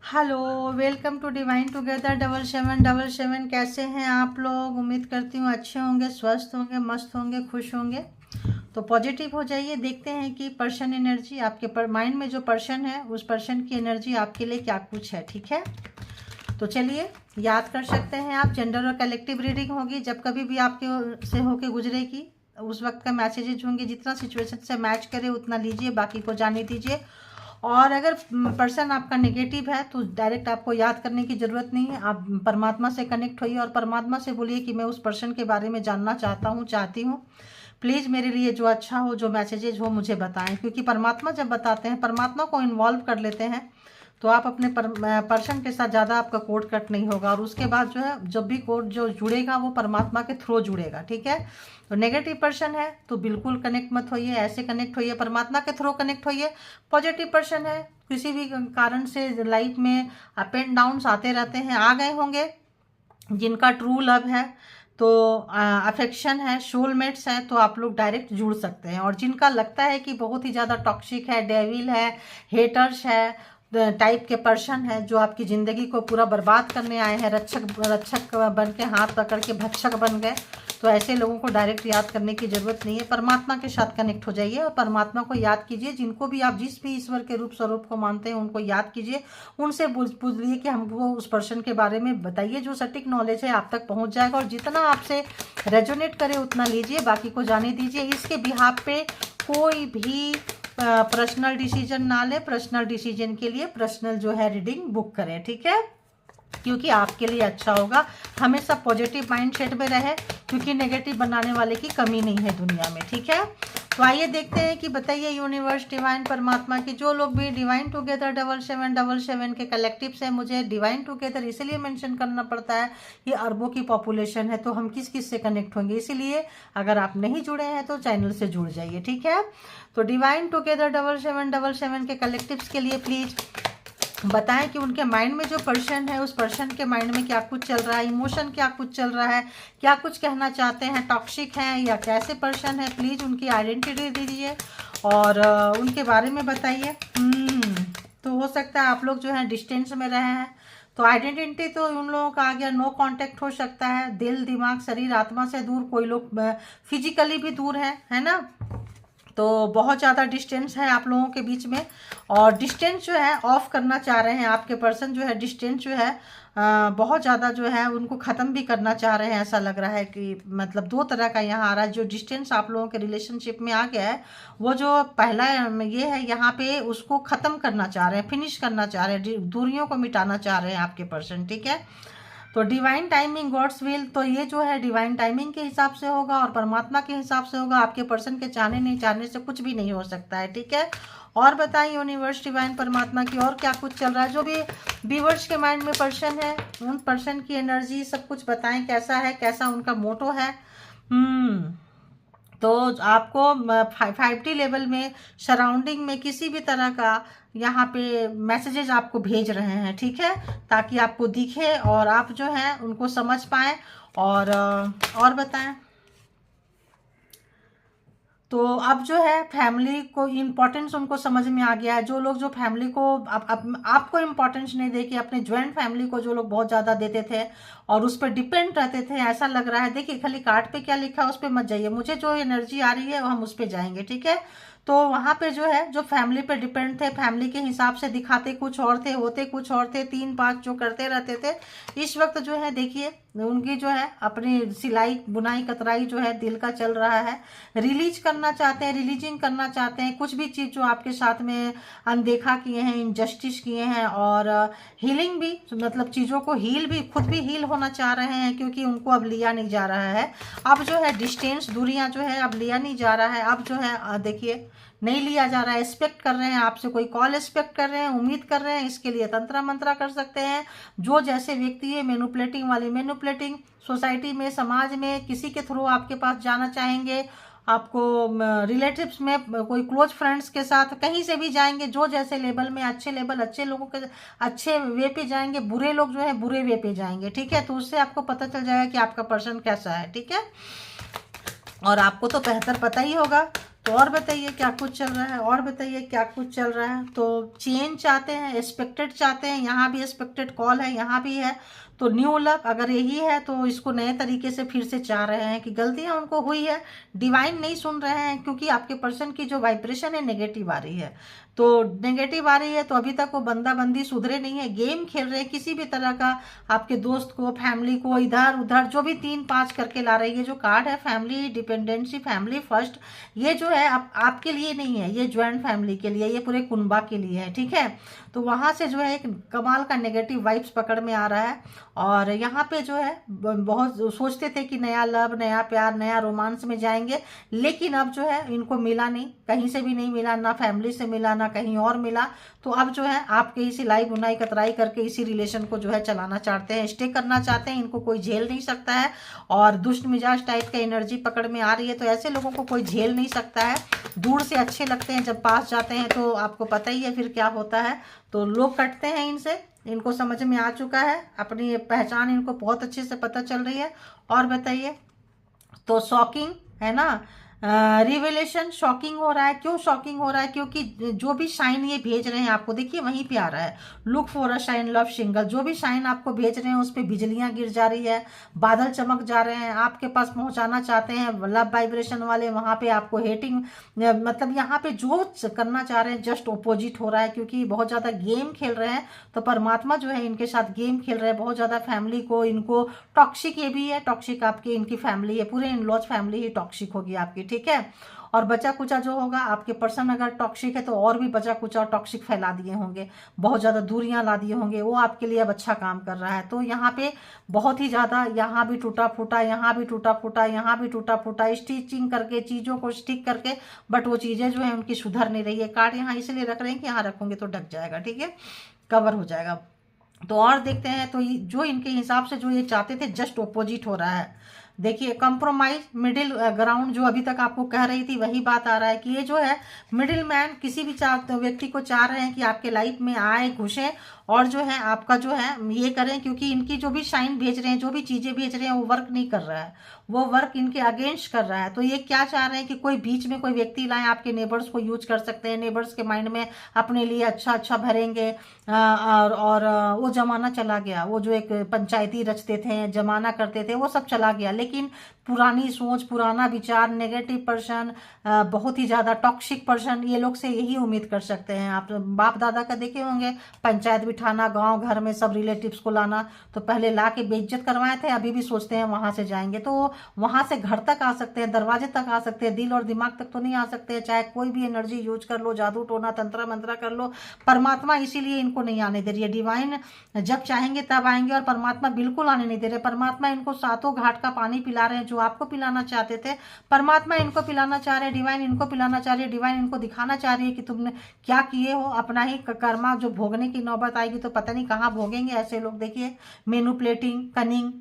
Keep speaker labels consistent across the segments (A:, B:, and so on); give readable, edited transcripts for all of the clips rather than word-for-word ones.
A: Hello, welcome to divine together 7777। कैसे हैं आप लोग? उम्मीद करती हूँ अच्छे होंगे, स्वस्थ होंगे, मस्त होंगे, खुश होंगे। तो पॉजिटिव हो जाइए। देखते हैं कि पर्सन एनर्जी आपके माइंड में जो पर्सन है उस पर्सन की एनर्जी आपके लिए क्या कुछ है। ठीक है, तो चलिए याद कर सकते हैं आप। जेंडर और कलेक्टिव रीडिंग होगी जब कभी भी आपके से होके गुजरेगी, उस वक्त का मैसेजेज होंगे। जितना सिचुएशन से मैच करे उतना लीजिए, बाकी को जाने दीजिए। और अगर पर्सन आपका नेगेटिव है तो डायरेक्ट आपको याद करने की ज़रूरत नहीं है। आप परमात्मा से कनेक्ट होइए और परमात्मा से बोलिए कि मैं उस पर्सन के बारे में जानना चाहता हूँ, चाहती हूँ। प्लीज़ मेरे लिए जो अच्छा हो, जो मैसेजेज हो मुझे बताएं, क्योंकि परमात्मा जब बताते हैं, परमात्मा को इन्वॉल्व कर लेते हैं, तो आप अपने पर्सन के साथ ज़्यादा आपका कोड कट नहीं होगा। और उसके बाद जो है, जब भी कोड जो जुड़ेगा वो परमात्मा के थ्रू जुड़ेगा। ठीक है, तो नेगेटिव पर्सन है तो बिल्कुल कनेक्ट मत होइए, ऐसे कनेक्ट होइए, परमात्मा के थ्रू कनेक्ट होइए। पॉजिटिव पर्सन है, किसी भी कारण से लाइफ में अप एंड डाउन्स आते रहते हैं, आ गए होंगे। जिनका ट्रू लव है, तो अफेक्शन है, सोलमेट्स हैं, तो आप लोग डायरेक्ट जुड़ सकते हैं। और जिनका लगता है कि बहुत ही ज़्यादा टॉक्सिक है, डेविल है, हेटर्स है, टाइप के पर्सन है जो आपकी ज़िंदगी को पूरा बर्बाद करने आए हैं, रक्षक रक्षक बन के हाथ पकड़ के भक्षक बन गए, तो ऐसे लोगों को डायरेक्ट याद करने की ज़रूरत नहीं है। परमात्मा के साथ कनेक्ट हो जाइए और परमात्मा को याद कीजिए। जिनको भी आप जिस भी ईश्वर के रूप स्वरूप को मानते हैं उनको याद कीजिए, उनसे पूछिए कि हमको उस पर्सन के बारे में बताइए। जो सटीक नॉलेज है आप तक पहुंच जाएगा, और जितना आपसे रेजोनेट करे उतना लीजिए, बाकी को जाने दीजिए। इसके बिहाफ पे कोई भी पर्सनल डिसीजन ना ले। पर्सनल डिसीजन के लिए पर्सनल जो है रीडिंग बुक करें, ठीक है, क्योंकि आपके लिए अच्छा होगा। हमेशा पॉजिटिव माइंडसेट में रहे, क्योंकि नेगेटिव बनाने वाले की कमी नहीं है दुनिया में। ठीक है, तो आइए देखते हैं कि बताइए यूनिवर्स, डिवाइन, परमात्मा की जो लोग भी डिवाइन टुगेदर 7777 के कलेक्टिव से, मुझे डिवाइन टुगेदर इसलिए मेंशन करना पड़ता है कि अरबों की पॉपुलेशन है, तो हम किस किस से कनेक्ट होंगे। इसीलिए अगर आप नहीं जुड़े हैं तो चैनल से जुड़ जाइए। ठीक है, तो डिवाइन टुगेदर 7777 के कलेक्टिव्स के लिए प्लीज़ बताएं कि उनके माइंड में जो पर्सन है उस पर्सन के माइंड में क्या कुछ चल रहा है, इमोशन क्या कुछ चल रहा है, क्या कुछ कहना चाहते हैं, टॉक्सिक हैं या कैसे पर्सन है। प्लीज़ उनकी आइडेंटिटी दीजिए और उनके बारे में बताइए। तो हो सकता है आप लोग जो है डिस्टेंस में रहे हैं, तो आइडेंटिटी तो उन लोगों का आ गया, नो कांटेक्ट हो सकता है, दिल दिमाग शरीर आत्मा से दूर, कोई लोग फिजिकली भी दूर है ना। तो बहुत ज़्यादा डिस्टेंस है आप लोगों के बीच में, और डिस्टेंस जो है ऑफ करना चाह रहे हैं आपके पर्सन। जो है डिस्टेंस जो है बहुत ज़्यादा जो है उनको ख़त्म भी करना चाह रहे हैं। ऐसा लग रहा है कि मतलब दो तरह का यहाँ आ रहा है। जो डिस्टेंस आप लोगों के रिलेशनशिप में आ गया है, वो जो पहला ये है यहाँ पे, उसको ख़त्म करना चाह रहे हैं, फिनिश करना चाह रहे हैं, दूरियों को मिटाना चाह रहे हैं आपके पर्सन। ठीक है, तो डिवाइन टाइमिंग, गॉड्स विल, तो ये जो है डिवाइन टाइमिंग के हिसाब से होगा और परमात्मा के हिसाब से होगा। आपके पर्सन के चाहने नहीं चाहने से कुछ भी नहीं हो सकता है। ठीक है, और बताइए यूनिवर्स, डिवाइन, परमात्मा की और क्या कुछ चल रहा है। जो भी व्यूवर्स के माइंड में पर्सन है, उन पर्सन की एनर्जी सब कुछ बताएं, कैसा है, कैसा उनका मोटो है। तो आपको 5D लेवल में, सराउंडिंग में किसी भी तरह का यहाँ पे मैसेजेस आपको भेज रहे हैं। ठीक है, ताकि आपको दिखे और आप जो है उनको समझ पाएँ। और बताएं, तो अब जो है फैमिली को इम्पोर्टेंस उनको समझ में आ गया है। जो लोग जो फैमिली को आपको इम्पोर्टेंस नहीं दे के अपने ज्वाइंट फैमिली को जो लोग बहुत ज़्यादा देते थे और उस पर डिपेंड रहते थे, ऐसा लग रहा है। देखिए खाली कार्ड पे क्या लिखा है उस पर मत जाइए, मुझे जो एनर्जी आ रही है हम उस पर जाएंगे। ठीक है, तो वहाँ पे जो है, जो फैमिली पे डिपेंड थे, फैमिली के हिसाब से दिखाते कुछ और थे, होते कुछ और थे, 3-5 जो करते रहते थे, इस वक्त जो है देखिए उनकी जो है अपनी सिलाई बुनाई कतराई जो है दिल का चल रहा है। रिलीज करना चाहते हैं, रिलीजिंग करना चाहते हैं, कुछ भी चीज़ जो आपके साथ में अनदेखा किए हैं, इनजस्टिस किए हैं, और हीलिंग भी, मतलब चीज़ों को हील भी, खुद भी हील होना चाह रहे हैं, क्योंकि उनको अब लिया नहीं जा रहा है। अब जो है डिस्टेंस, दूरियां जो है अब लिया नहीं जा रहा है। अब जो है देखिए नहीं लिया जा रहा है। एक्सपेक्ट कर रहे हैं आपसे, कोई कॉल एक्सपेक्ट कर रहे हैं, उम्मीद कर रहे हैं। इसके लिए तंत्रा मंत्रा कर सकते हैं। जो जैसे व्यक्ति है, मैनिपुलेटिंग वाली मैनिपुलेटिंग, सोसाइटी में, समाज में किसी के थ्रू आपके पास जाना चाहेंगे, आपको रिलेटिव्स में, कोई क्लोज फ्रेंड्स के साथ, कहीं से भी जाएंगे, जो जैसे लेवल में, अच्छे लेवल, अच्छे लोगों के अच्छे वे पे जाएंगे, बुरे लोग जो है बुरे वे पे जाएंगे। ठीक है, तो उससे आपको पता चल जाएगा कि आपका पर्सन कैसा है। ठीक है, और आपको तो बेहतर पता ही होगा। तो और बताइए क्या कुछ चल रहा है, और बताइए क्या कुछ चल रहा है। तो चेंज चाहते हैं, एक्सपेक्टेड चाहते हैं, यहाँ भी एक्सपेक्टेड कॉल है, यहाँ भी है। तो न्यू लव अगर यही है तो इसको नए तरीके से फिर से चाह रहे हैं कि गलतियां उनको हुई है, डिवाइन नहीं सुन रहे हैं, क्योंकि आपके पर्सन की जो वाइब्रेशन है नेगेटिव आ रही है। तो नेगेटिव आ रही है तो अभी तक वो बंदा बंदी सुधरे नहीं है, गेम खेल रहे हैं किसी भी तरह का, आपके दोस्त को, फैमिली को, इधर उधर जो भी 3-5 करके ला रही है। जो कार्ड है फैमिली डिपेंडेंसी, फैमिली फर्स्ट, ये जो है आपके लिए नहीं है, ये ज्वाइंट फैमिली के लिए, ये पूरे कुनबा के लिए है, ठीक है। तो वहां से जो है एक कमाल का नेगेटिव वाइब्स पकड़ में आ रहा है। और यहाँ पे जो है बहुत सोचते थे कि नया लव, नया प्यार, नया रोमांस में जाएंगे, लेकिन अब जो है इनको मिला नहीं, कहीं से भी नहीं मिला, ना फैमिली से मिला, ना कहीं और मिला। तो अब जो है आपके इसी लाई बुनाई कतराई करके इसी रिलेशन को जो है चलाना चाहते हैं, स्टे करना चाहते हैं। इनको कोई झेल नहीं सकता है, और दुष्ट मिजाज टाइप का एनर्जी पकड़ में आ रही है। तो ऐसे लोगों को कोई झेल नहीं सकता है। दूर से अच्छे लगते हैं, जब पास जाते हैं तो आपको पता ही है फिर क्या होता है। तो लोग कटते हैं इनसे, इनको समझ में आ चुका है, अपनी पहचान इनको बहुत अच्छे से पता चल रही है। और बताइए, तो शॉकिंग है ना, रिवेलेशन शॉकिंग हो रहा है। क्यों शॉकिंग हो रहा है? क्योंकि जो भी साइन ये भेज रहे हैं आपको, देखिए वहीं पे आ रहा है, look for a sign love single. जो भी साइन आपको भेज रहे हैं उस पर बिजलियां गिर जा रही है, बादल चमक जा रहे हैं, आपके पास पहुंचाना चाहते हैं लव वाइब्रेशन वाले, वहां पे आपको हेटिंग, मतलब यहाँ पे जो करना चाह रहे हैं जस्ट ओपोजिट हो रहा है। क्योंकि बहुत ज्यादा गेम खेल रहे हैं, तो परमात्मा जो है इनके साथ गेम खेल रहे हैं बहुत ज्यादा। फैमिली को इनको टॉक्सिक, ये भी है टॉक्सिक, आपकी इनकी फैमिली है, पूरे इन लॉज फैमिली ही टॉक्सिक होगी आपकी, ठीक है। और बचा कुचा जो होगा, आपके पर्सन अगर टॉक्सिक है तो और भी बचा कुचा टॉक्सिक फैला दिए होंगे, बहुत ज्यादा दूरियां ला दिए होंगे, वो आपके लिए अब अच्छा काम कर रहा है। तो यहाँ पे बहुत ही ज्यादा, यहाँ भी टूटा फूटा, यहाँ भी टूटा फूटा, यहाँ भी टूटा फूटा, स्टिचिंग करके चीजों को स्टिक करके, बट वो चीजें जो है उनकी सुधर नहीं रही है। कार्ड यहाँ इसलिए रख रहे हैं कि यहाँ रखोगे तो ढक जाएगा, ठीक है, कवर हो जाएगा। तो और देखते हैं, तो जो इनके हिसाब से जो ये चाहते थे जस्ट ओपोजिट हो रहा है। देखिए कंप्रोमाइज, मिडिल ग्राउंड, जो अभी तक आपको कह रही थी वही बात आ रहा है कि ये जो है मिडिल मैन, किसी भी व्यक्ति को चाह रहे हैं कि आपके लाइफ में आए, घुसे, और जो है आपका जो है ये करें। क्योंकि इनकी जो भी साइन भेज रहे हैं, जो भी चीजें भेज रहे हैं, वो वर्क नहीं कर रहा है, वो वर्क इनके अगेंस्ट कर रहा है। तो ये क्या चाह रहे हैं कि कोई बीच में कोई व्यक्ति लाएं, आपके नेबर्स को यूज कर सकते हैं, नेबर्स के माइंड में अपने लिए अच्छा अच्छा भरेंगे। और वो जमाना चला गया, वो जो एक पंचायती रचते थे, जमाना करते थे, वो सब चला गया। लेकिन पुरानी सोच, पुराना विचार, नेगेटिव पर्सन, बहुत ही ज्यादा टॉक्सिक पर्सन, ये लोग से यही उम्मीद कर सकते हैं। आप बाप दादा का देखे होंगे, पंचायत बिठाना, गांव घर में सब रिलेटिव्स को लाना, तो पहले ला के बेइज्जत करवाए थे, अभी भी सोचते हैं वहां से जाएंगे। तो वहां से घर तक आ सकते हैं, दरवाजे तक आ सकते हैं, दिल और दिमाग तक तो नहीं आ सकते हैं। चाहे कोई भी एनर्जी यूज कर लो, जादू टोना तंत्र मंत्र कर लो, परमात्मा इसीलिए इनको नहीं आने दे रही है। डिवाइन जब चाहेंगे तब आएंगे, और परमात्मा बिल्कुल आने नहीं दे रहे। परमात्मा इनको सातों घाट का पानी पिला रहे हैं, जो आपको पिलाना चाहते थे परमात्मा इनको पिलाना चाह रहे हैं, डिवाइन इनको पिलाना चाह रही है। डिवाइन इनको दिखाना चाह रही है कि तुमने क्या किए हो, अपना ही कर्मा जो भोगने की नौबत आएगी तो पता नहीं कहाँ भोगेंगे ऐसे लोग। देखिए मैनिपुलेटिंग, कनिंग,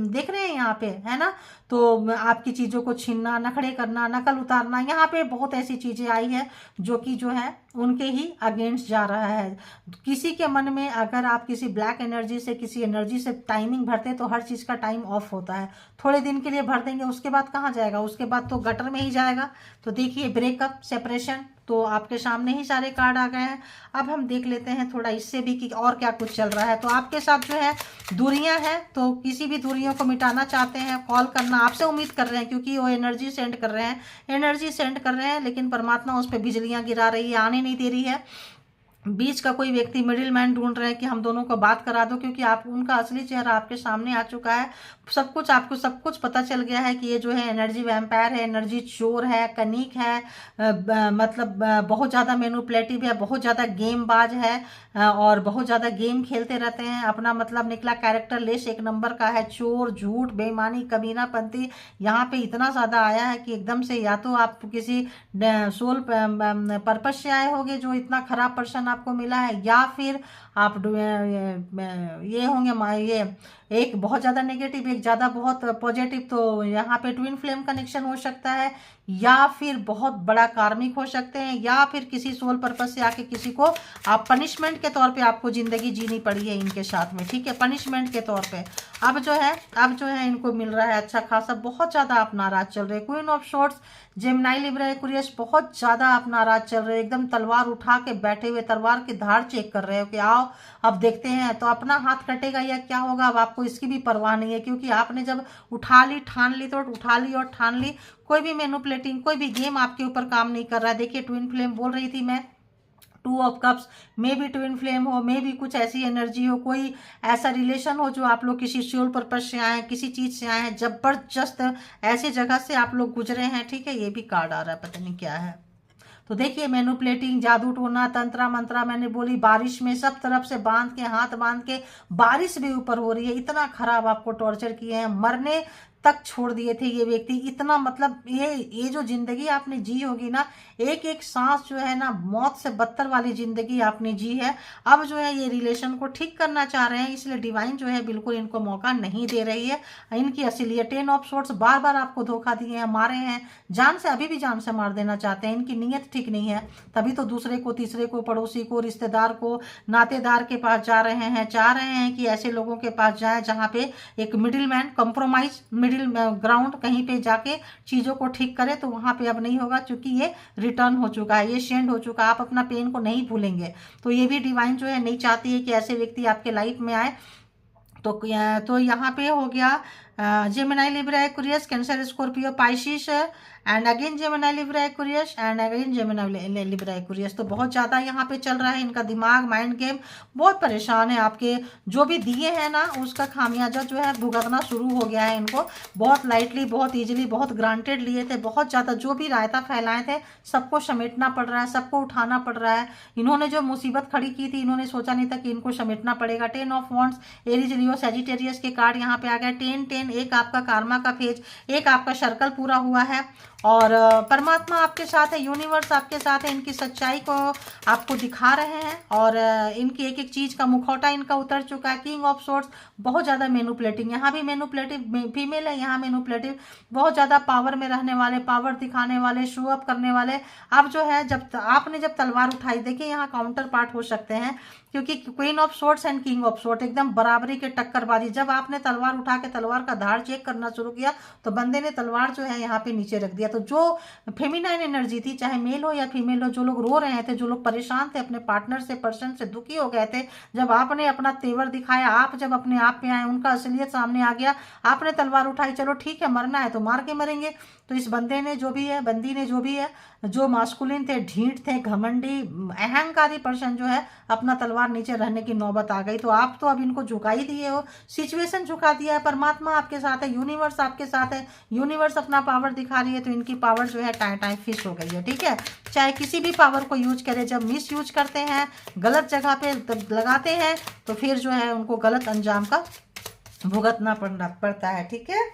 A: देख रहे हैं यहाँ पे, है ना। तो आपकी चीजों को छीनना, नखड़े करना, नकल उतारना, यहाँ पे बहुत ऐसी चीजें आई है जो कि जो है उनके ही अगेंस्ट जा रहा है। किसी के मन में अगर आप किसी ब्लैक एनर्जी से, किसी एनर्जी से टाइमिंग भरते हैं तो हर चीज का टाइम ऑफ होता है। थोड़े दिन के लिए भर देंगे, उसके बाद कहाँ जाएगा, उसके बाद तो गटर में ही जाएगा। तो देखिए ब्रेकअप, सेपरेशन, तो आपके सामने ही सारे कार्ड आ गए हैं। अब हम देख लेते हैं थोड़ा इससे भी कि और क्या कुछ चल रहा है। तो आपके साथ जो है दूरियां हैं, तो किसी भी दूरियों को मिटाना चाहते हैं, कॉल करना आपसे उम्मीद कर रहे हैं, क्योंकि वो एनर्जी सेंड कर रहे हैं, एनर्जी सेंड कर रहे हैं, लेकिन परमात्मा उस पर बिजलियां गिरा रही है, आने नहीं दे रही है। बीच का कोई व्यक्ति, मिडिल मैन ढूंढ रहे हैं कि हम दोनों को बात करा दो, क्योंकि आप उनका असली चेहरा आपके सामने आ चुका है। सब कुछ आपको सब कुछ पता चल गया है कि ये जो है एनर्जी वैम्पायर है, एनर्जी चोर है, कनीक है, मतलब बहुत ज़्यादा मैनिपुलेटिव है, बहुत ज़्यादा गेम बाज है, और बहुत ज़्यादा गेम खेलते रहते हैं। अपना मतलब निकला कैरेक्टर लेस एक नंबर का है, चोर, झूठ, बेईमानी, कमीनापंती यहाँ पे इतना ज़्यादा आया है कि एकदम से या तो आप किसी सोल पर्पज से आए होंगे जो इतना खराब पर्सन आपको मिला है, या फिर आप ये होंगे, ये एक बहुत ज़्यादा नेगेटिव, एक ज़्यादा बहुत पॉजिटिव। तो यहाँ पे ट्विन फ्लेम कनेक्शन हो सकता है, या फिर बहुत बड़ा कार्मिक हो सकते हैं, या फिर किसी सोल पर्पज से आके किसी को आप पनिशमेंट के तौर पे आपको ज़िंदगी जीनी पड़ी है इनके साथ में, ठीक है, पनिशमेंट के तौर पे। अब जो है इनको मिल रहा है अच्छा खासा, बहुत ज़्यादा आप नाराज चल रहे हैं। Queen of shorts, Gemini, Libra, Aquarius, बहुत ज़्यादा आप नाराज चल रहे हो, एकदम तलवार उठा के बैठे हुए, तलवार की धार चेक कर रहे हो कि आओ अब देखते हैं तो अपना हाथ कटेगा या क्या होगा। अब आपको इसकी भी परवाह नहीं है, क्योंकि आपने जब उठा ली, ठान ली, तो उठा ली और ठान ली। कोई भी मैनिपुलेटिंग, कोई भी गेम आपके ऊपर काम नहीं कर रहा है। देखिए ट्विन फ्लेम बोल रही थी मैं, 2 ऑफ कप्स में भी ट्विन फ्लेम हो, में भी कुछ ऐसी एनर्जी हो, कोई ऐसा रिलेशन हो जो आप लोग किसी सोल पर्पज से आए हैं, किसी चीज से आए हैं, जबरदस्त ऐसी जगह से आप लोग गुजरे हैं, ठीक है। ये भी कार्ड आ रहा है, पता नहीं क्या है। तो देखिए मैनिपुलेटिंग, जादू टोना, तंत्रा मंत्रा, मैंने बोली बारिश में सब तरफ से बांध के, हाथ बांध के, बारिश भी ऊपर हो रही है, इतना खराब आपको टॉर्चर किए हैं, मरने तक छोड़ दिए थे ये व्यक्ति। इतना मतलब ये जो जिंदगी आपने जी होगी ना, एक एक सांस जो है ना, मौत से बदतर वाली जिंदगी आपने जी है। अब जो है ये रिलेशन को ठीक करना चाह रहे हैं, इसलिए डिवाइन जो है बिल्कुल इनको मौका नहीं दे रही है। इनकी असलियत 10 ऑफ सोर्ट्स, बार बार आपको धोखा दिए हैं, मारे हैं जान से, अभी भी जान से मार देना चाहते हैं। इनकी नीयत ठीक नहीं है, तभी तो दूसरे को, तीसरे को, पड़ोसी को, रिश्तेदार को, नातेदार के पास जा रहे हैं। चाह रहे हैं कि ऐसे लोगों के पास जाए जहाँ पे एक middle man, compromise, middle ground कहीं पे जाके चीजों को ठीक करे। तो वहां पे अब नहीं होगा, क्योंकि ये रिटर्न हो चुका है, ये शेंड हो चुका है। आप अपना पेन को नहीं भूलेंगे। तो ये भी डिवाइन जो है नहीं चाहती है कि ऐसे व्यक्ति आपके लाइफ में आए। तो यहाँ पे हो गया Gemini, Libra, Aquarius, cancer, Scorpio, Pisces, and again Gemini, Libra, Aquarius, and again Gemini, Libra, Aquarius. तो बहुत ज़्यादा यहाँ पे चल रहा है इनका दिमाग, माइंड गेम, बहुत परेशान है। आपके जो भी दिए हैं ना, उसका खामियाजा जो है भुगतना शुरू हो गया है इनको। बहुत लाइटली, बहुत ईजिली, बहुत ग्रांटेड लिए थे, बहुत ज़्यादा जो भी रायता फैलाए थे सबको समेटना पड़ रहा है, सबको उठाना पड़ रहा है। इन्होंने जो मुसीबत खड़ी की थी, इन्होंने सोचा नहीं था कि इनको समेटना पड़ेगा। 10 of wands, Aries, Leo, Sagittarius के कार्ड यहाँ पे आ गया। 10-10, एक आपका कार्मा का फेज, एक आपका सर्कल पूरा हुआ है। और परमात्मा आपके साथ है, यूनिवर्स आपके साथ है, इनकी सच्चाई को आपको दिखा रहे हैं, और इनकी एक एक चीज का मुखौटा इनका उतर चुका है। किंग ऑफ सोर्ट्स, बहुत ज्यादा मैनिपुलेटिंग, यहाँ भी मैनिपुलेटिव फीमेल है, यहाँ मैनिपुलेटिव, बहुत ज्यादा पावर में रहने वाले, पावर दिखाने वाले, शो अप करने वाले। अब जो है आपने जब तलवार उठाई, देखिए यहाँ काउंटर पार्ट हो सकते हैं, क्योंकि queen of sorts and king of sort एकदम बराबरी के टक्करबाजी। जब आपने तलवार उठा के तलवार का धार चेक करना शुरू किया, तो बंदे ने तलवार जो है यहाँ पे नीचे रख दिया। तो जो फेमिनाइन एनर्जी थी, चाहे मेल हो या फीमेल हो, जो लोग रो रहे थे, जो लोग परेशान थे अपने पार्टनर से, पर्सन से दुखी हो गए थे, जब आपने अपना तेवर दिखाया, आप जब अपने आप पे आए, उनका असलियत सामने आ गया, आपने तलवार उठाई, चलो ठीक है मरना है तो मार के मरेंगे। तो इस बंदे ने जो भी है, बंदी ने जो भी है, जो मास्कुलिन थे, ढीठ थे, घमंडी, अहंकारी पर्सन जो है, अपना तलवार नीचे रहने की नौबत आ गई। तो आप तो अब इनको झुका ही दिए हो, सिचुएशन झुका दिया है। परमात्मा आपके साथ है, यूनिवर्स आपके साथ है, यूनिवर्स अपना पावर दिखा रही है। तो इनकी पावर जो है टाइम टाइम फिश हो गई है, ठीक है। चाहे किसी भी पावर को यूज करे, जब मिस यूज करते हैं, गलत जगह पे लगाते हैं, तो फिर जो है उनको गलत अंजाम का भुगतना पड़ता है, ठीक है।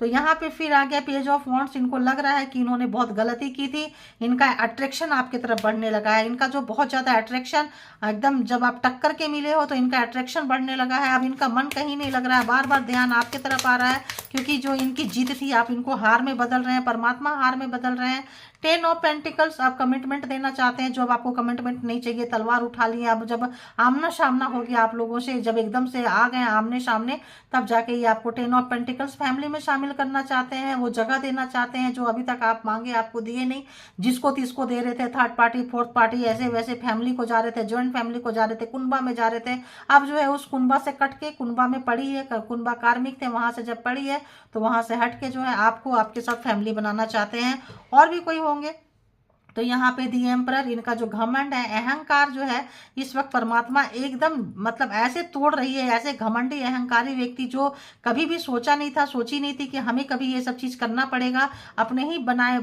A: तो यहाँ पे फिर आ गया पेज ऑफ वॉन्ड्स। इनको लग रहा है कि इन्होंने बहुत गलती की थी, इनका अट्रैक्शन आपकी तरफ बढ़ने लगा है। इनका जो बहुत ज़्यादा अट्रैक्शन, एकदम जब आप टक्कर के मिले हो तो इनका अट्रैक्शन बढ़ने लगा है। अब इनका मन कहीं नहीं लग रहा है, बार बार ध्यान आपकी तरफ आ रहा है, क्योंकि जो इनकी जीत थी आप इनको हार में बदल रहे हैं, परमात्मा हार में बदल रहे हैं। 10 ऑफ पेंटिकल्स, आप कमिटमेंट देना चाहते हैं, जो अब आपको कमिटमेंट नहीं चाहिए, तलवार उठा लिए। अब जब आमना सामना हो गया आप लोगों से, जब एकदम से आ गए आमने सामने, तब जाके ये आपको 10 ऑफ पेंटिकल्स फैमिली में शामिल करना चाहते हैं, वो जगह देना चाहते हैं जो अभी तक आप मांगे आपको दिए नहीं, जिसको तिसको दे रहे थे, थर्ड पार्टी, फोर्थ पार्टी, ऐसे वैसे फैमिली को जा रहे थे, ज्वाइंट फैमिली को जा रहे थे, कुनबा में जा रहे थे। अब जो है उस कुनबा से कट के कुनबा में पड़ी है, कुनबा कार्मिक थे, वहां से जब पड़ी है तो वहां से हट के जो है आपको आपके साथ फैमिली बनाना चाहते हैं। और भी कोई होंगे। तो यहाँ पे दी एम्परर, इनका जो घमंड है, अहंकार जो है, इस वक्त परमात्मा एकदम मतलब ऐसे तोड़ रही है। ऐसे घमंडी अहंकारी व्यक्ति जो कभी भी सोचा नहीं था, सोची नहीं थी कि हमें कभी ये सब चीज करना पड़ेगा, अपने ही बनाए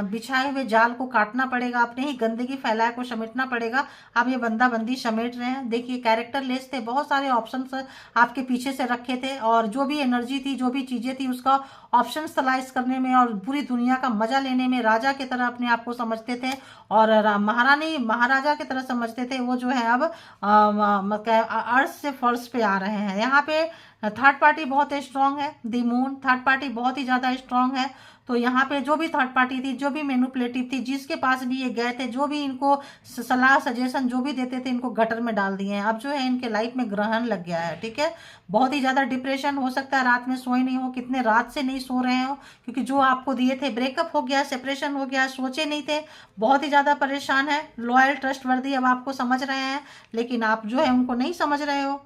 A: बिछाए हुए जाल को काटना पड़ेगा, अपने ही गंदगी फैलाए को समेटना पड़ेगा। अब ये बंदा बंदी समेट रहे हैं। देखिए कैरेक्टर लेस थे, बहुत सारे ऑप्शन आपके पीछे से रखे थे, और जो भी एनर्जी थी, जो भी चीजें थी, उसका ऑप्शन तलाश करने में और पूरी दुनिया का मजा लेने में राजा की तरह अपने आप को समझते थे, और महारानी महाराजा की तरह समझते थे। वो जो है अब अर्थ से फर्श पे आ रहे हैं। यहाँ पे थर्ड पार्टी बहुत स्ट्रांग है, दी मून, थर्ड पार्टी बहुत ही ज़्यादा स्ट्रांग है। तो यहाँ पे जो भी थर्ड पार्टी थी, जो भी मैनिपुलेटिव थी, जिसके पास भी ये गए थे, जो भी इनको सलाह सजेशन जो भी देते थे, इनको गटर में डाल दिए हैं। अब जो है इनके लाइफ में ग्रहण लग गया है, ठीक है। बहुत ही ज़्यादा डिप्रेशन, हो सकता है रात में सोए नहीं हो, कितने रात से नहीं सो रहे हो, क्योंकि जो आपको दिए थे, ब्रेकअप हो गया, सेपरेशन हो गया, सोचे नहीं थे, बहुत ही ज़्यादा परेशान है। लॉयल ट्रस्टवर्दी अब आपको समझ रहे हैं, लेकिन आप जो है उनको नहीं समझ रहे हो।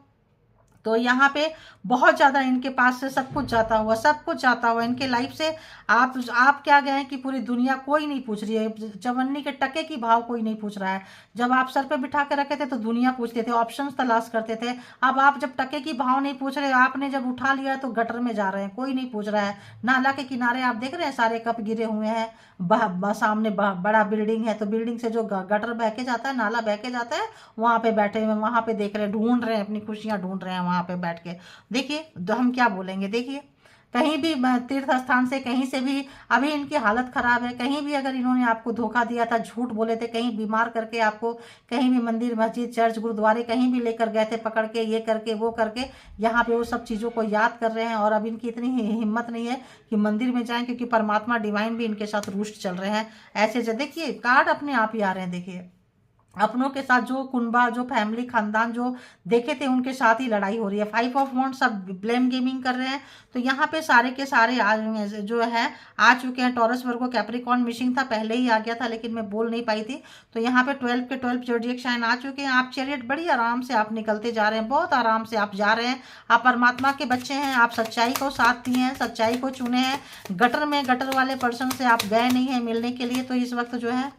A: तो यहाँ पे बहुत ज़्यादा इनके पास से सब कुछ जाता हुआ, सब कुछ जाता हुआ इनके लाइफ से। आप क्या गए कि पूरी दुनिया कोई नहीं पूछ रही है, चवन्नी के टके की भाव कोई नहीं पूछ रहा है। जब आप सर पे बिठा के रखे थे तो दुनिया पूछते थे, ऑप्शंस तलाश करते थे। अब आप जब टके की भाव नहीं पूछ रहे, आपने जब उठा लिया तो गटर में जा रहे हैं, कोई नहीं पूछ रहा है। नाला के किनारे आप देख रहे हैं सारे कप गिरे हुए हैं, सामने बड़ा बिल्डिंग है, तो बिल्डिंग से जो गटर बह के जाता है, नाला बह के जाता है, वहां पे बैठे हुए, वहां पे देख रहे हैं, ढूंढ रहे हैं, अपनी खुशियां ढूंढ रहे हैं वहां पे बैठ के। देखिए तो हम क्या बोलेंगे, देखिए कहीं भी तीर्थ स्थान से कहीं से भी अभी इनकी हालत खराब है। कहीं भी अगर इन्होंने आपको धोखा दिया था, झूठ बोले थे, कहीं बीमार करके आपको कहीं भी मंदिर मस्जिद चर्च गुरुद्वारे कहीं भी लेकर गए थे, पकड़ के, ये करके वो करके, यहाँ पे वो सब चीज़ों को याद कर रहे हैं। और अब इनकी इतनी हिम्मत नहीं है कि मंदिर में जाएं, क्योंकि परमात्मा डिवाइन भी इनके साथ रुष्ट चल रहे हैं। ऐसे जो देखिए कार्ड अपने आप ही आ रहे हैं, देखिए अपनों के साथ जो कुनबा, जो फैमिली, खानदान जो देखे थे उनके साथ ही लड़ाई हो रही है। 5 ऑफ वॉन्ड्स, सब ब्लेम गेमिंग कर रहे हैं। तो यहाँ पे सारे के सारे जो है आ चुके हैं। टॉरस, वर्गो, कैप्रिकॉर्न मिसिंग था, पहले ही आ गया था लेकिन मैं बोल नहीं पाई थी। तो यहाँ पे 12 के 12 ज़ोडिएक साइन आ चुके हैं। आप चैरियट बड़ी आराम से आप निकलते जा रहे हैं, बहुत आराम से आप जा रहे हैं। आप परमात्मा के बच्चे हैं, आप सच्चाई को साथ दिए हैं, सच्चाई को चुने हैं। गटर वाले पर्सन से आप गए नहीं हैं मिलने के लिए, तो इस वक्त जो है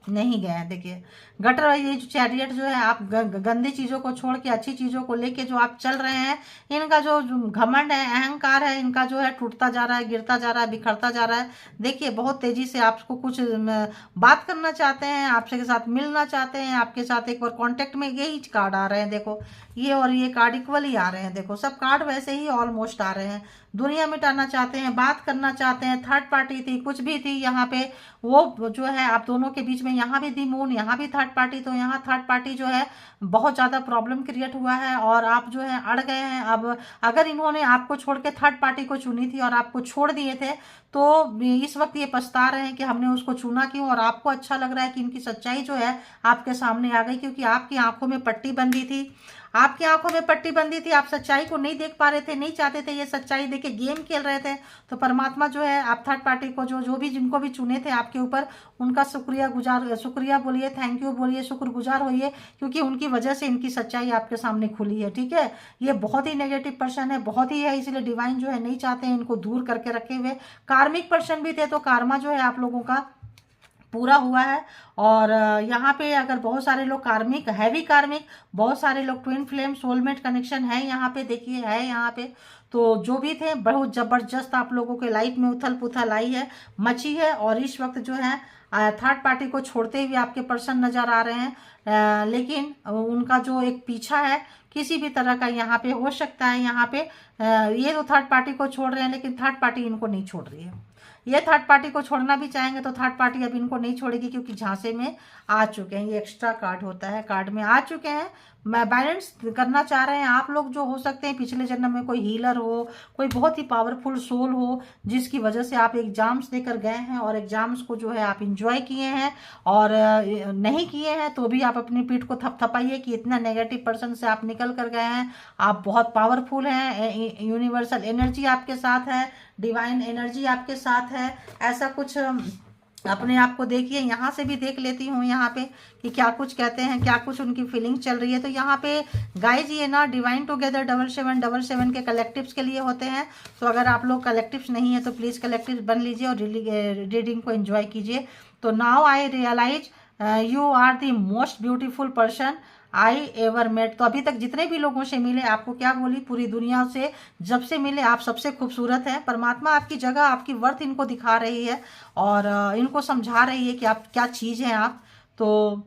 A: नहीं गए हैं। देखिए गटर, ये जो चैरियट जो है, आप गंदी चीज़ों को छोड़ के अच्छी चीज़ों को लेके जो आप चल रहे हैं, इनका जो घमंड है, अहंकार है, इनका जो है टूटता जा रहा है, गिरता जा रहा है, बिखरता जा रहा है। देखिए बहुत तेज़ी से आपको कुछ बात करना चाहते हैं, आपसे के साथ मिलना चाहते हैं, आपके साथ एक बार कांटेक्ट में, यही कार्ड आ रहे हैं। देखो ये और ये कार्ड इक्वल ही आ रहे हैं। देखो सब कार्ड वैसे ही ऑलमोस्ट आ रहे हैं। दुनिया मिटाना चाहते हैं, बात करना चाहते हैं, थर्ड पार्टी थी, कुछ भी थी यहाँ पे, वो जो है आप दोनों के बीच में, यहाँ भी दी मून, यहाँ भी थर्ड पार्टी। तो यहाँ थर्ड पार्टी जो है बहुत ज़्यादा प्रॉब्लम क्रिएट हुआ है और आप जो है अड़ गए हैं। अब अगर इन्होंने आपको छोड़ के थर्ड पार्टी को चुनी थी और आपको छोड़ दिए थे, तो इस वक्त ये पछता रहे हैं कि हमने उसको चुना क्यों। और आपको अच्छा लग रहा है कि इनकी सच्चाई जो है आपके सामने आ गई, क्योंकि आपकी आंखों में पट्टी बंधी थी, आपकी आंखों में पट्टी बंदी थी, आप सच्चाई को नहीं देख पा रहे थे, नहीं चाहते थे ये सच्चाई देखे, गेम खेल रहे थे। तो परमात्मा जो है आप थर्ड पार्टी को जो भी जिनको भी चुने थे आपके ऊपर, उनका शुक्रिया बोलिए, थैंक यू बोलिए, शुक्रगुजार होइए, क्योंकि उनकी वजह से इनकी सच्चाई आपके सामने खुली है। ठीक है, ये बहुत ही नेगेटिव पर्सन है, बहुत ही है, इसलिए डिवाइन जो है नहीं चाहते हैं इनको दूर करके रखे हुए। कार्मिक पर्सन भी थे, तो कार्मा जो है आप लोगों का पूरा हुआ है। और यहाँ पे अगर बहुत सारे लोग कार्मिक, हैवी कार्मिक, बहुत सारे लोग ट्विन फ्लेम, सोलमेट कनेक्शन है यहाँ पे, देखिए है यहाँ पे। तो जो भी थे बहुत ज़बरदस्त आप लोगों के लाइफ में उथल पुथल आई है, मची है। और इस वक्त जो है थर्ड पार्टी को छोड़ते हुए आपके पर्सन नज़र आ रहे हैं, लेकिन उनका जो एक पीछा है किसी भी तरह का यहाँ पे हो सकता है। यहाँ पे ये तो थर्ड पार्टी को छोड़ रहे हैं, लेकिन थर्ड पार्टी इनको नहीं छोड़ रही है। ये थर्ड पार्टी को छोड़ना भी चाहेंगे तो थर्ड पार्टी अब इनको नहीं छोड़ेगी, क्योंकि झांसे में आ चुके हैं। ये एक्स्ट्रा कार्ड होता है, कार्ड में आ चुके हैं। मैं बैलेंस करना चाह रहे हैं आप लोग, जो हो सकते हैं पिछले जन्म में कोई हीलर हो, कोई बहुत ही पावरफुल सोल हो, जिसकी वजह से आप एग्जाम्स देकर गए हैं और एग्जाम्स को जो है आप इंजॉय किए हैं, और नहीं किए हैं तो भी आप अपनी पीठ को थपथपाइए कि इतना नेगेटिव पर्सन से आप निकल कर गए हैं। आप बहुत पावरफुल हैं, यूनिवर्सल एनर्जी आपके साथ है, डिवाइन एनर्जी आपके साथ है। ऐसा कुछ अपने आप को देखिए, यहाँ से भी देख लेती हूँ यहाँ पे कि क्या कुछ कहते हैं, क्या कुछ उनकी फीलिंग चल रही है। तो यहाँ पे गाइज ये ना डिवाइन टुगेदर 7777 के कलेक्टिव्स के लिए होते हैं। तो अगर आप लोग कलेक्टिव्स नहीं है तो प्लीज़ कलेक्टिव बन लीजिए और रीडिंग को एंजॉय कीजिए। तो now I realise you are the most beautiful person I ever met. तो अभी तक जितने भी लोगों से मिले, आपको क्या बोली, पूरी दुनिया से जब से मिले आप सबसे खूबसूरत हैं। परमात्मा आपकी जगह, आपकी वर्थ इनको दिखा रही है और इनको समझा रही है कि आप क्या चीज़ हैं आप। तो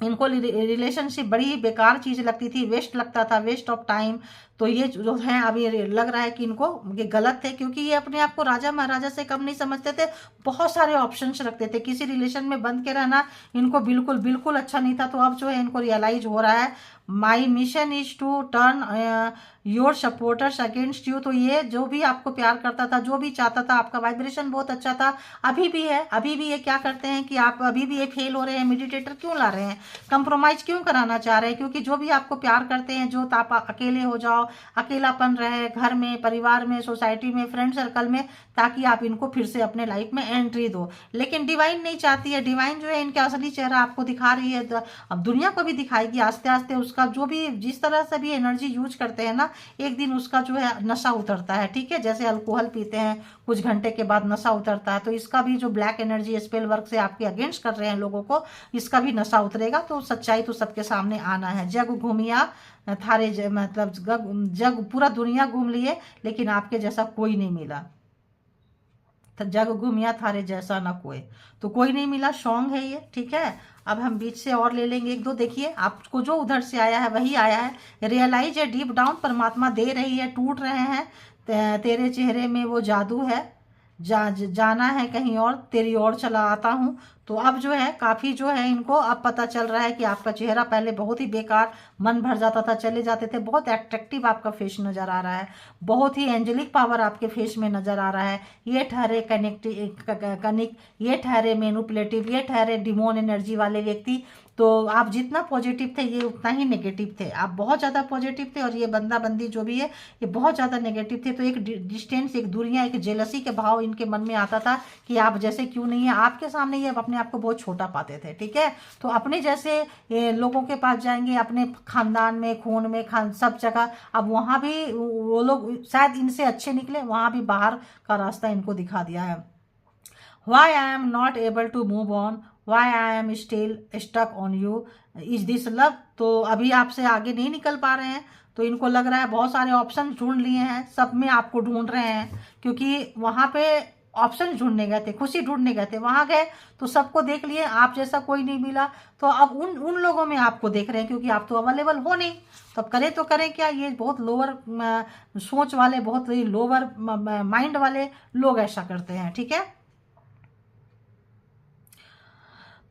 A: इनको रिलेशनशिप बड़ी ही बेकार चीज़ लगती थी, वेस्ट लगता था, वेस्ट ऑफ टाइम। तो ये जो है अभी लग रहा है कि इनको ये गलत है, क्योंकि ये अपने आप को राजा महाराजा से कम नहीं समझते थे, बहुत सारे ऑप्शंस रखते थे, किसी रिलेशन में बंद के रहना इनको बिल्कुल बिल्कुल अच्छा नहीं था। तो अब जो है इनको रियलाइज हो रहा है my mission is to turn your supporters against you. तो ये जो भी आपको प्यार करता था, जो भी चाहता था, आपका वाइब्रेशन बहुत अच्छा था, अभी भी है, अभी भी ये क्या करते हैं कि आप अभी भी ये फेल हो रहे हैं। मेडिटेटर क्यों ला रहे हैं, कंप्रोमाइज क्यों कराना चाह रहे हैं, क्योंकि जो भी आपको प्यार करते हैं, जो आप अकेले हो जाओ, अकेलापन रहे घर में, परिवार में, सोसाइटी में, फ्रेंड सर्कल में, ताकि आप इनको फिर से अपने लाइफ में एंट्री दो। लेकिन डिवाइन नहीं चाहती है, डिवाइन जो है इनका असली चेहरा आपको दिखा रही है, अब दुनिया को भी दिखाएगी आस्ते आस्ते। उसका जो भी जिस तरह से भी एनर्जी यूज करते हैं ना, एक दिन उसका जो है नशा उतरता है, ठीक है। जैसे अल्कोहल पीते हैं, कुछ घंटे के बाद नशा उतरता है, तो इसका भी जो ब्लैक एनर्जी स्पेल वर्क से आपके अगेंस्ट कर रहे हैं लोगों को, इसका भी नशा उतरेगा। तो सच्चाई तो सबके सामने आना है। जग घूमिया थारे मतलब जग पूरा दुनिया घूम लिए, लेकिन आपके जैसा कोई नहीं मिला। जग घूमिया थारे जैसा ना कोई, तो कोई नहीं मिला, सॉन्ग है ये, ठीक है। अब हम बीच से और ले लेंगे एक दो। देखिए आपको जो उधर से आया है वही आया है। रियलाइज है डीप डाउन परमात्मा दे रही है, टूट रहे हैं तेरे चेहरे में वो जादू है, जाना है कहीं और, तेरी ओर चला आता हूँ। तो अब जो है काफ़ी जो है इनको अब पता चल रहा है कि आपका चेहरा पहले बहुत ही बेकार, मन भर जाता था, चले जाते थे, बहुत अट्रैक्टिव आपका फेस नज़र आ रहा है, बहुत ही एंजेलिक पावर आपके फेस में नज़र आ रहा है। ये ठहरे कनिक, ये ठहरे मैनिपुलेटिव, ये ठहरे डिमोन एनर्जी वाले व्यक्ति। तो आप जितना पॉजिटिव थे ये उतना ही नेगेटिव थे, आप बहुत ज़्यादा पॉजिटिव थे, और ये बंदा बंदी जो भी है ये बहुत ज़्यादा नेगेटिव थे। तो एक डिस्टेंस, एक दूरियां, एक जेलसी के भाव इनके मन में आता था कि आप जैसे क्यों नहीं है। आपके सामने ये अपने आप को बहुत छोटा पाते थे, ठीक है। तो अपने जैसे लोगों के पास जाएंगे, अपने खानदान में, खून में, सब जगह। अब वहाँ भी वो लोग शायद इनसे अच्छे निकले, वहाँ भी बाहर का रास्ता इनको दिखा दिया है। Why I am not able to move on, why I am still stuck on you, is this love। तो अभी आपसे आगे नहीं निकल पा रहे हैं, तो इनको लग रहा है बहुत सारे ऑप्शन ढूंढ लिए हैं, सब में आपको ढूंढ रहे हैं, क्योंकि वहाँ पे ऑप्शन ढूंढने गए थे, खुशी ढूंढने गए थे, वहाँ गए तो सबको देख लिए, आप जैसा कोई नहीं मिला। तो अब उन लोगों में आपको देख रहे हैं, क्योंकि आप तो अवेलेबल हो नहीं। तो अब करें तो करें क्या। ये बहुत लोअर सोच वाले, बहुत ही लोअर माइंड वाले लोग ऐसा करते हैं, ठीक है।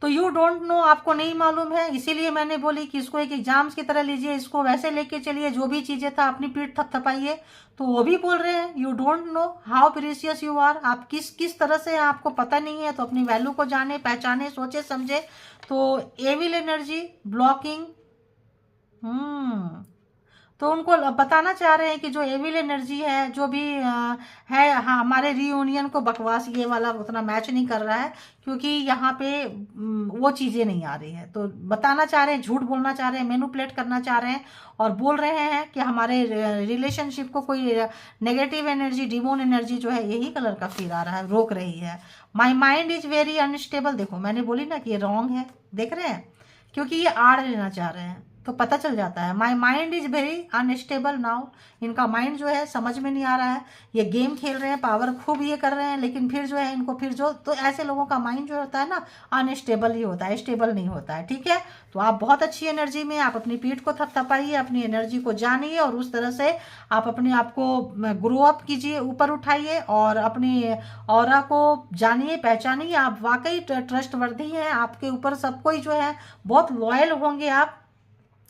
A: तो यू डोंट नो, आपको नहीं मालूम है, इसीलिए मैंने बोली कि इसको एक एग्जाम्स की तरह लीजिए, इसको वैसे लेके चलिए, जो भी चीजें था अपनी पीठ थपथपाइए। तो वो भी बोल रहे हैं you don't know how precious you are, आप किस तरह से हैं, आपको पता नहीं है। तो अपनी वैल्यू को जाने, पहचाने, सोचे समझे। तो एविल एनर्जी ब्लॉकिंग, तो उनको बताना चाह रहे हैं कि जो एविल एनर्जी है, जो भी है, हाँ, हमारे रीयूनियन को बकवास ये वाला उतना मैच नहीं कर रहा है, क्योंकि यहाँ पे वो चीज़ें नहीं आ रही है। तो बताना चाह रहे हैं, झूठ बोलना चाह रहे हैं, मैनिपुलेट करना चाह रहे हैं, और बोल रहे हैं कि हमारे रिलेशनशिप को कोई नेगेटिव एनर्जी, डिमोन एनर्जी जो है, यही कलर का फील आ रहा है, रोक रही है। My mind is very unstable. देखो मैंने बोली ना कि ये रॉन्ग है, देख रहे हैं, क्योंकि ये आड़ लेना चाह रहे हैं, तो पता चल जाता है। My mind is very unstable now, इनका माइंड जो है समझ में नहीं आ रहा है, ये गेम खेल रहे हैं, पावर खूब ये कर रहे हैं, लेकिन फिर जो है इनको फिर जो, तो ऐसे लोगों का माइंड जो होता है ना, अनस्टेबल ही होता है, स्टेबल नहीं होता है, ठीक है। तो आप बहुत अच्छी एनर्जी में, आप अपनी पीठ को थपथपाइए, अपनी एनर्जी को जानिए, और उस तरह से आप अपने आप को ग्रो अप कीजिए, ऊपर उठाइए, और अपनी ऑरा को जानिए, पहचानिए। आप वाकई ट्रस्टवर्दी हैं, आपके ऊपर सब कोई जो है बहुत लॉयल होंगे आप,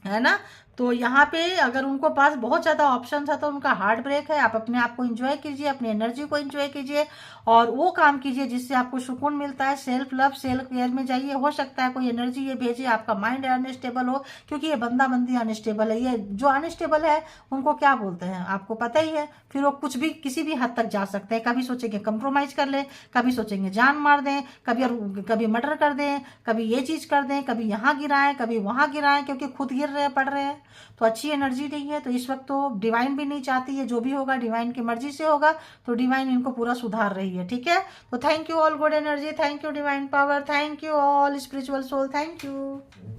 A: है ना। तो यहाँ पे अगर उनको पास बहुत ज़्यादा ऑप्शन था, तो उनका हार्ट ब्रेक है। आप अपने आप को एंजॉय कीजिए, अपनी एनर्जी को एंजॉय कीजिए, और वो काम कीजिए जिससे आपको सुकून मिलता है। सेल्फ लव, सेल्फ केयर में जाइए। हो सकता है कोई एनर्जी ये भेजे, आपका माइंड अनस्टेबल हो, क्योंकि ये बंदा बंदी अनस्टेबल है। ये जो अनस्टेबल है उनको क्या बोलते हैं आपको पता ही है। फिर वो कुछ भी, किसी भी हद तक जा सकते हैं। कभी सोचेंगे कंप्रोमाइज कर लें, कभी सोचेंगे जान मार दें, कभी मर्डर कर दें, कभी ये चीज़ कर दें, कभी यहाँ गिराएं, कभी वहाँ गिराएं, क्योंकि खुद गिर रहे पड़ रहे हैं। तो अच्छी एनर्जी नहीं है। तो इस वक्त तो डिवाइन भी नहीं चाहती है, जो भी होगा डिवाइन की मर्जी से होगा। तो डिवाइन इनको पूरा सुधार रही है, ठीक है। तो thank you all good energy, thank you divine power, thank you all spiritual soul, thank you.